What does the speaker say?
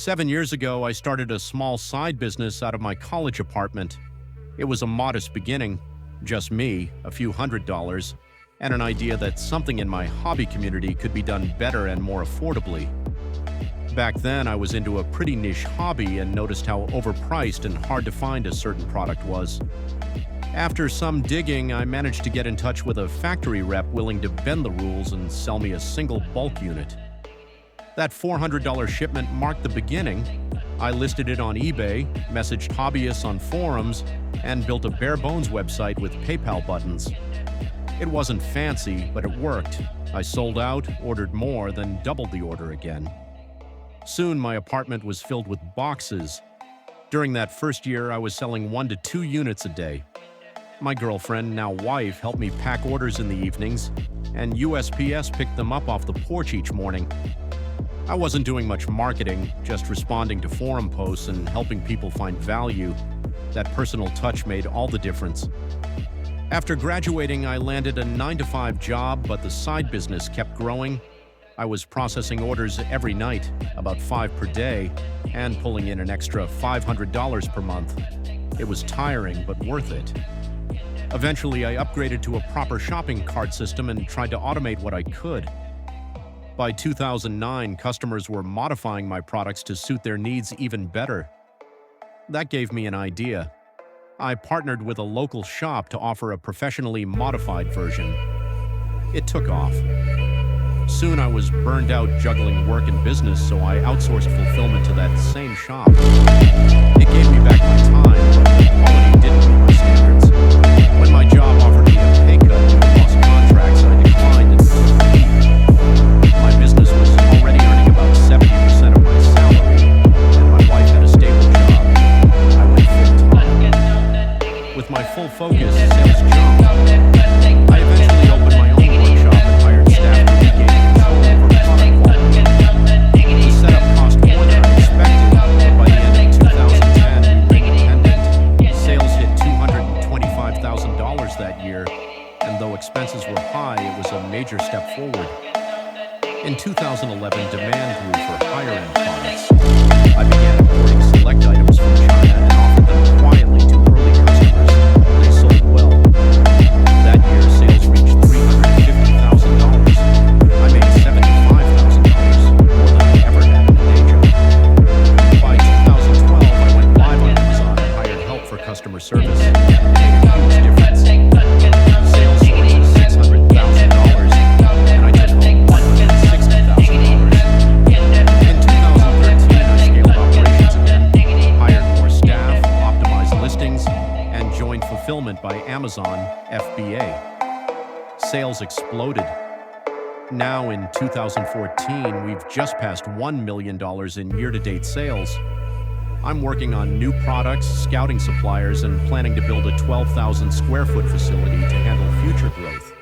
7 years ago, I started a small side business out of my college apartment. It was a modest beginning, just me, a few $100s, and an idea that something in my hobby community could be done better and more affordably. Back then, I was into a pretty niche hobby and noticed how overpriced and hard to find a certain product was. After some digging, I managed to get in touch with a factory rep willing to bend the rules and sell me a single bulk unit. That $400 shipment marked the beginning. I listed it on eBay, messaged hobbyists on forums, and built a bare-bones website with PayPal buttons. It wasn't fancy, but it worked. I sold out, ordered more, then doubled the order again. Soon, my apartment was filled with boxes. During that first year, I was selling 1 to 2 units a day. My girlfriend, now wife, helped me pack orders in the evenings, and USPS picked them up off the porch each morning. I wasn't doing much marketing, just responding to forum posts and helping people find value. That personal touch made all the difference. After graduating, I landed a 9-to-5 job, but the side business kept growing. I was processing orders every night, about 5 per day, and pulling in an extra $500 per month. It was tiring, but worth it. Eventually, I upgraded to a proper shopping cart system and tried to automate what I could. By 2009, customers were modifying my products to suit their needs even better. That gave me an idea. I partnered with a local shop to offer a professionally modified version. It took off. Soon I was burned out juggling work and business, so I outsourced fulfillment to that same shop. It gave me back my time, but the quality didn't meet my standards. When my job offered me a pay cut due to lost contracts, I declined and took a leave. My business was already earning about 70% of my salary, and my wife had a stable job. I went full-time. With my full focus, sales jumped. I eventually opened my own workshop and hired staff to regain control over product quality. The setup cost more than I expected, but by the end of 2010, we were independent. Sales hit $225,000 that year, and though expenses were high, it was a major step forward. In 2011, demand grew for higher-end products. I began importing select items from China and offered them quietly to early customers. They sold well. That year, sales reached $350,000. I made $75,000, more than I ever had in a day job. By 2012, I went live on Amazon and hired help for customer service. It made a huge difference. Sales soared to $600,000, and I took home $160,000. In 2013, I scaled operations again, hired more staff, optimized listings, and joined Fulfillment by Amazon, FBA. Sales exploded. Now in 2014, we've just passed $1 million in year-to-date sales. I'm working on new products, scouting suppliers, and planning to build a 12,000 square foot facility to handle future growth.